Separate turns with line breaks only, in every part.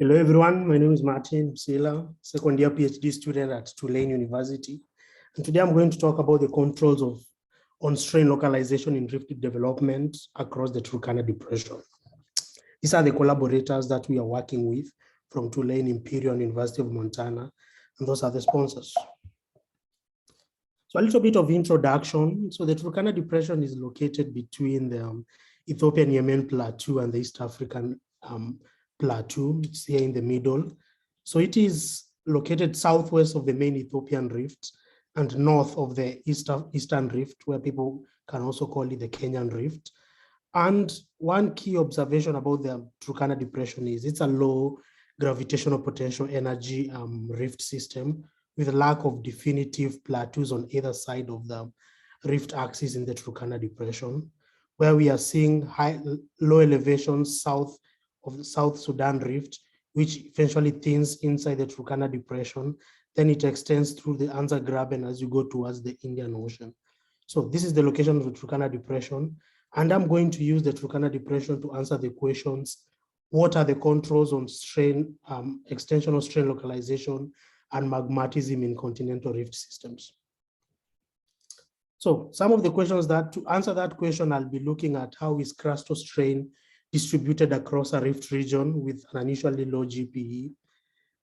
Hello everyone, my name is Martin Musila, second year PhD student at Tulane University. And today I'm going to talk about the controls of on-strain localization in rift development across the Turkana Depression. These are the collaborators that we are working with from Tulane, Imperial University of Montana, and those are the sponsors. So a little bit of introduction. So the Turkana Depression is located between the Ethiopian-Yemen Plateau and the East African Plateau. It's here in the middle. So it is located southwest of the main Ethiopian rift and north of the Eastern Rift, where people can also call it the Kenyan Rift. And one key observation about the Turkana Depression is it's a low gravitational potential energy rift system with a lack of definitive plateaus on either side of the rift axis in the Turkana Depression, where we are seeing low elevations south of the South Sudan Rift, which eventually thins inside the Turkana Depression. Then it extends through the Anza Graben as you go towards the Indian Ocean. So this is the location of the Turkana Depression. And I'm going to use the Turkana Depression to answer the questions: what are the controls on strain, extensional strain localization, and magmatism in continental rift systems? So some of the questions that, to answer that question, I'll be looking at how is crustal strain distributed across a rift region with an unusually low GPE.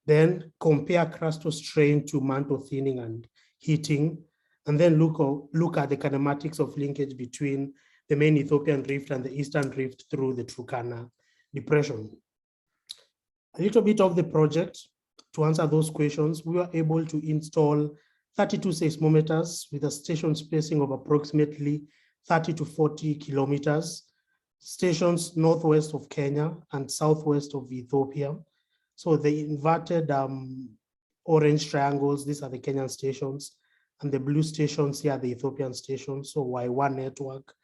Then compare crustal strain to mantle thinning and heating, and then look at the kinematics of linkage between the main Ethiopian rift and the Eastern Rift through the Turkana Depression. A little bit of the project. To answer those questions, we were able to install 32 seismometers with a station spacing of approximately 30 to 40 kilometers, stations northwest of Kenya and southwest of Ethiopia. So the inverted orange triangles, these are the Kenyan stations, and the blue stations here are the Ethiopian stations, so Y1 network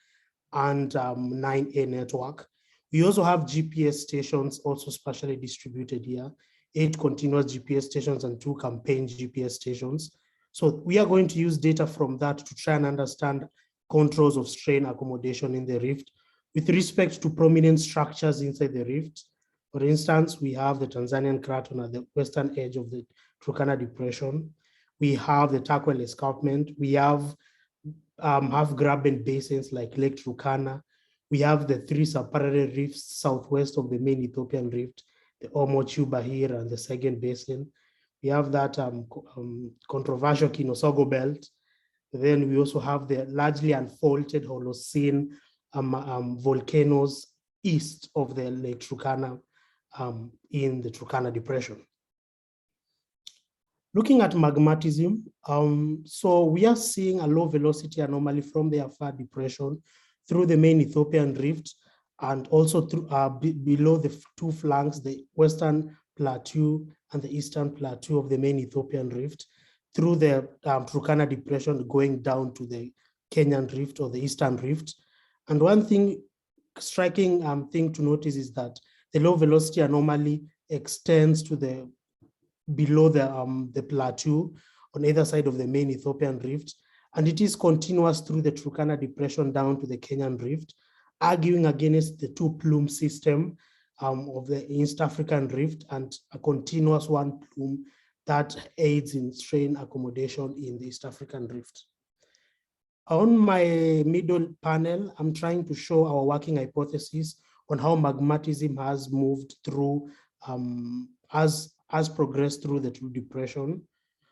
and 9A network. We also have GPS stations also spatially distributed here, 8 continuous GPS stations and 2 campaign GPS stations. So we are going to use data from that to try and understand controls of strain accommodation in the rift with respect to prominent structures inside the rift. For instance, we have the Tanzanian craton at the western edge of the Turkana Depression. We have the Turquoise escarpment. We have half-graben basins like Lake Turkana. We have the 3 subparallel rifts southwest of the main Ethiopian rift, the Omo Bahir and the Segen Basin. We have that controversial Kinosogo belt. Then we also have the largely unfaulted Holocene volcanoes east of the Lake Turkana in the Turkana Depression. Looking at magmatism, so we are seeing a low velocity anomaly from the Afar Depression through the main Ethiopian rift and also through below the 2 flanks, the Western Plateau and the Eastern Plateau of the main Ethiopian rift, through the Turkana Depression going down to the Kenyan Rift or the Eastern Rift. And one thing, striking thing to notice is that the low velocity anomaly extends to the below the plateau on either side of the main Ethiopian Rift, and it is continuous through the Turkana Depression down to the Kenyan Rift, arguing against the 2 plume system of the East African Rift and a continuous 1 plume that aids in strain accommodation in the East African Rift. On my middle panel, I'm trying to show our working hypothesis on how magmatism has moved through, has progressed through the depression.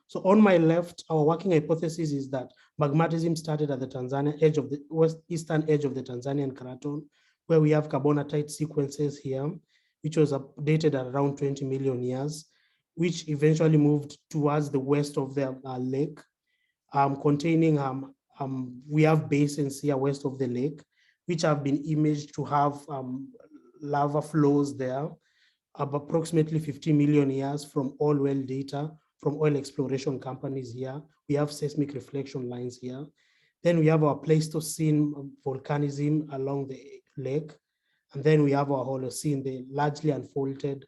So on my left, our working hypothesis is that magmatism started at the Tanzanian edge of the eastern edge of the Tanzanian craton, where we have carbonatite sequences here, which was dated at around 20 million years, which eventually moved towards the west of the lake, containing we have basins here west of the lake, which have been imaged to have lava flows there of approximately 50 million years from oil well data from oil exploration companies here. We have seismic reflection lines here. Then we have our Pleistocene volcanism along the lake. And then we have our Holocene, the largely unfolded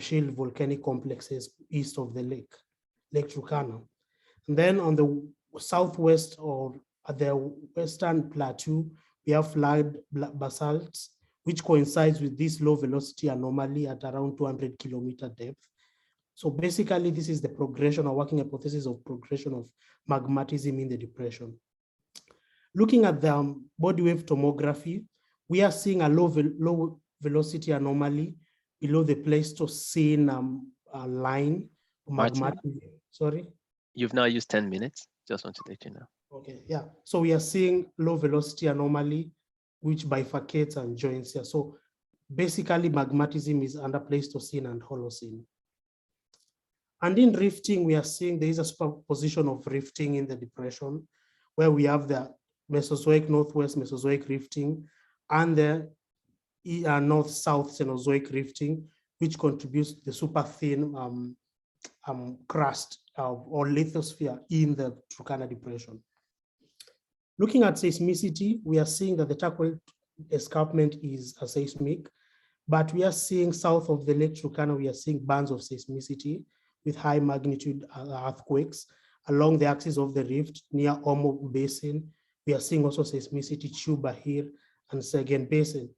shield volcanic complexes east of the lake, Lake Turkana. And then on the southwest or at the western plateau, we have flagged basalts, which coincides with this low velocity anomaly at around 200 kilometer depth. So basically, this is the progression or working hypothesis of progression of magmatism in the depression. Looking at the body wave tomography, we are seeing a low velocity anomaly below the Pleistocene line. Magmatism. Sorry?
You've now used 10 minutes. Just want to let you know.
Okay, yeah. So we are seeing low velocity anomaly, which bifurcates and joins here. So basically, magmatism is under Pleistocene and Holocene. And in rifting, we are seeing there is a superposition of rifting in the depression, where we have the Mesozoic northwest Mesozoic rifting and the north-south Cenozoic rifting, which contributes to the super thin crust or lithosphere in the Turkana depression. Looking at seismicity, we are seeing that the Turkana escarpment is seismic, but we are seeing south of the Lake Turkana, we are seeing bands of seismicity with high magnitude earthquakes along the axis of the rift near Omo Basin. We are seeing also seismicity Chubahir and Segen Basin.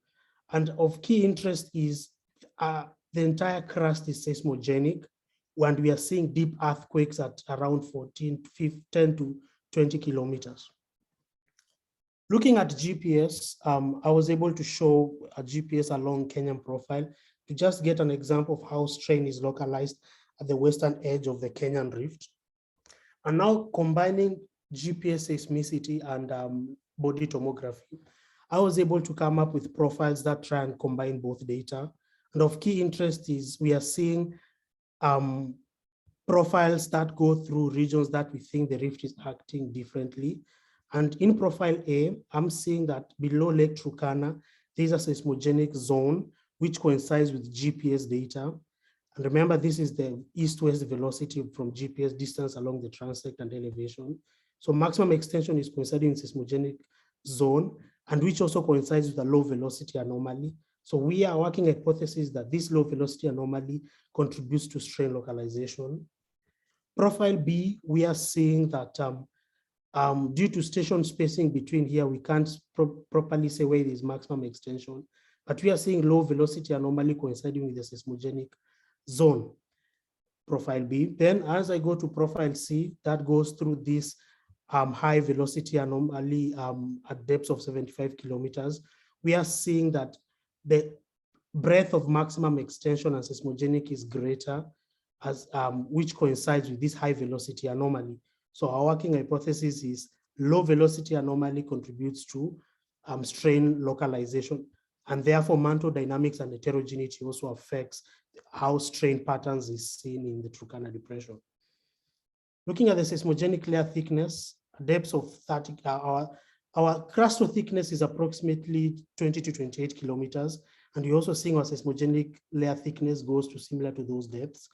And of key interest is the entire crust is seismogenic, and we are seeing deep earthquakes at around 10 to 20 kilometers. Looking at GPS, I was able to show a GPS along Kenyan profile to just get an example of how strain is localized at the western edge of the Kenyan rift. And now combining GPS seismicity and body tomography, I was able to come up with profiles that try and combine both data. And of key interest is we are seeing profiles that go through regions that we think the rift is acting differently. And in profile A, I'm seeing that below Lake Turkana, there's a seismogenic zone, which coincides with GPS data. And remember, this is the east-west velocity from GPS distance along the transect and elevation. So maximum extension is coinciding in seismogenic zone, and which also coincides with a low velocity anomaly. So we are working hypothesis that this low velocity anomaly contributes to strain localization. Profile B, we are seeing that due to station spacing between here, we can't properly say where there is maximum extension, but we are seeing low velocity anomaly coinciding with the seismogenic zone, profile B. Then as I go to profile C, that goes through this high velocity anomaly at depths of 75 kilometers. We are seeing that the breadth of maximum extension and seismogenic is greater, as which coincides with this high velocity anomaly. So our working hypothesis is low velocity anomaly contributes to strain localization, and therefore mantle dynamics and heterogeneity also affects how strain patterns is seen in the Turkana depression. Looking at the seismogenic layer thickness, depths of 30, our crustal thickness is approximately 20 to 28 kilometers, and you're also seeing our seismogenic layer thickness goes to similar to those depths.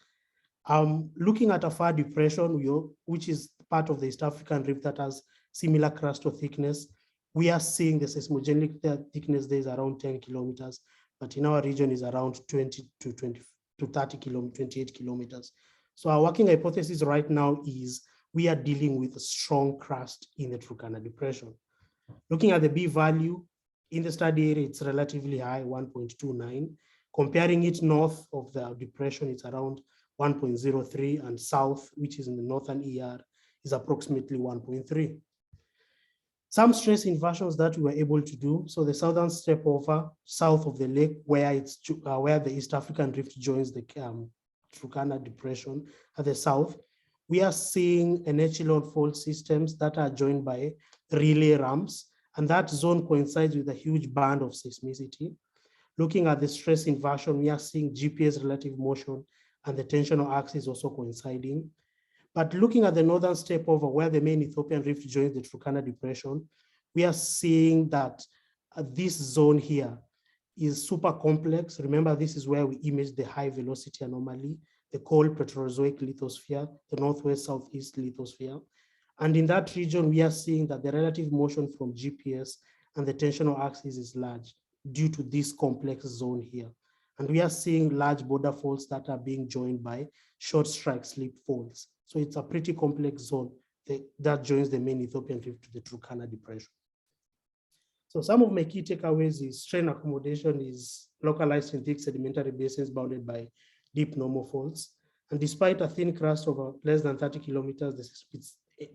Looking at a far depression, which is part of the East African rift that has similar crustal thickness, we are seeing the seismogenic thickness there is around 10 kilometers, but in our region is around 20 to 30 kilometers, 28 kilometers. So our working hypothesis right now is we are dealing with a strong crust in the Turkana depression. Looking at the B value in the study area, it's relatively high, 1.29. Comparing it north of the depression, it's around 1.03, and south, which is in the northern ER, is approximately 1.3. Some stress inversions that we were able to do. So the southern step over south of the lake, where the East African rift joins the Turkana depression at the south, we are seeing an echelon fault systems that are joined by relay ramps, and that zone coincides with a huge band of seismicity. Looking at the stress inversion, we are seeing GPS relative motion and the tensional axis also coinciding. But looking at the northern step over where the main Ethiopian rift joins the Turkana depression, we are seeing that this zone here is super complex. Remember, this is where we image the high velocity anomaly, the cold Proterozoic lithosphere, the northwest southeast lithosphere. And in that region, we are seeing that the relative motion from GPS and the tensional axis is large due to this complex zone here. And we are seeing large border faults that are being joined by short strike slip faults. So it's a pretty complex zone that joins the main Ethiopian rift to the Turkana depression. So some of my key takeaways is strain accommodation is localized in thick sedimentary basins bounded by deep normal faults. And despite a thin crust of less than 30 kilometers,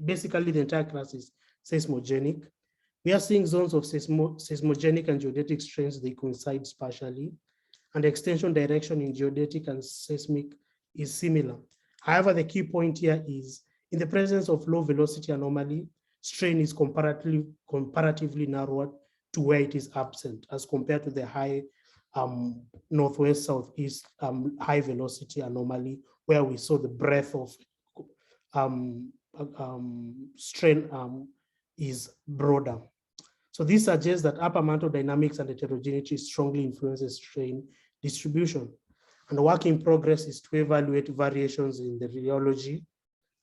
basically the entire crust is seismogenic. We are seeing zones of seismogenic and geodetic strains, they coincide spatially, and the extension direction in geodetic and seismic is similar. However, the key point here is in the presence of low velocity anomaly, strain is comparatively narrower to where it is absent as compared to the high northwest southeast high velocity anomaly, where we saw the breadth of strain is broader. So this suggests that upper mantle dynamics and heterogeneity strongly influences strain distribution. And the work in progress is to evaluate variations in the rheology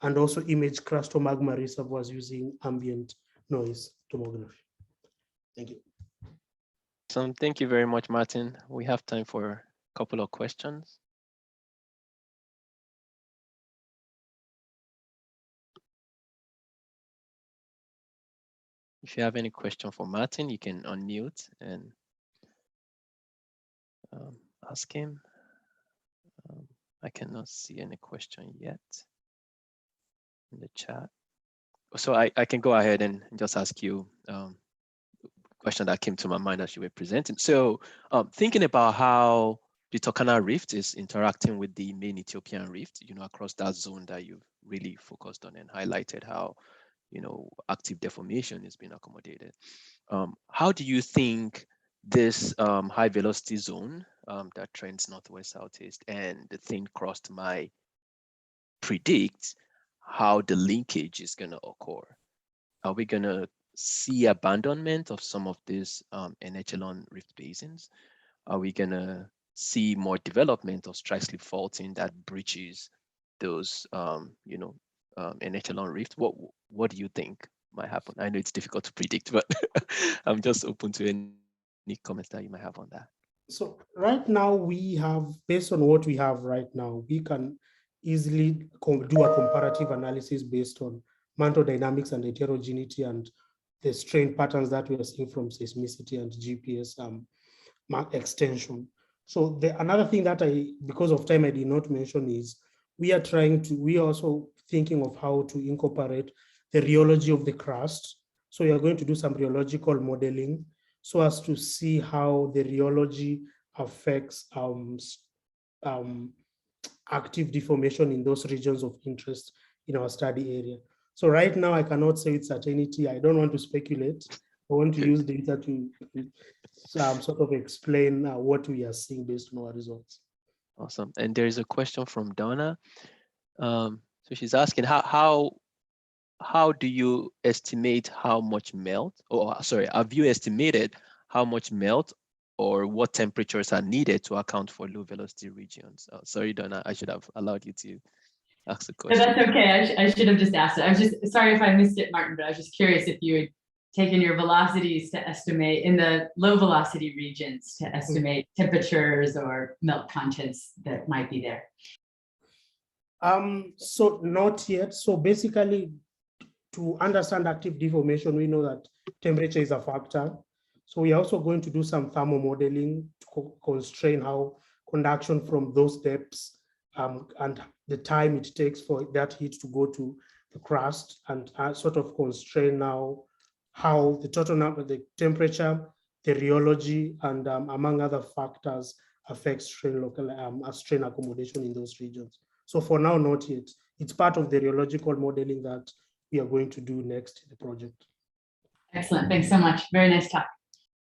and also image crustal magma reservoirs using ambient noise tomography. Thank you.
So thank you very much, Martin. We have time for a couple of questions. If you have any question for Martin, you can unmute and ask him. I cannot see any question yet in the chat. So I can go ahead and just ask you a question that came to my mind as you were presenting. So thinking about how the Turkana Rift is interacting with the main Ethiopian Rift, across that zone that you've really focused on and highlighted how, active deformation is being accommodated. How do you think this high velocity zone that trends northwest, southeast, and the thin crust might predict how the linkage is going to occur? Are we going to see abandonment of some of these echelon rift basins? Are we going to see more development of strike slip faulting that breaches those, echelon rift? What do you think might happen? I know it's difficult to predict, but I'm just open to any comments that you might have on that.
So right now we have, based on what we have right now, we can easily do a comparative analysis based on mantle dynamics and heterogeneity and the strain patterns that we are seeing from seismicity and GPS extension. So another thing that because of time I did not mention is we are also thinking of how to incorporate the rheology of the crust. So we are going to do some rheological modeling so as to see how the rheology affects active deformation in those regions of interest in our study area. So right now I cannot say with certainty. I don't want to speculate. I want to use data to sort of explain what we are seeing based on our results.
Awesome. And there is a question from Donna. So she's asking how do you estimate how much melt, or sorry, have you estimated how much melt or what temperatures are needed to account for low velocity regions? Sorry, Donna, I should have allowed you to ask the question.
No, that's okay. I should have just asked it. I was just sorry if I missed it, Martin, but I was just curious if you had taken your velocities to estimate in the low velocity regions to estimate temperatures or melt contents that might be there.
So not yet. So basically, to understand active deformation, we know that temperature is a factor. So we are also going to do some thermal modeling to constrain how conduction from those depths and the time it takes for that heat to go to the crust, and sort of constrain now how the total number, the temperature, the rheology, and among other factors affect strain accommodation in those regions. So for now, not yet. It's part of the rheological modeling that we are going to do next in the project.
Excellent. Thanks so much. Very nice talk.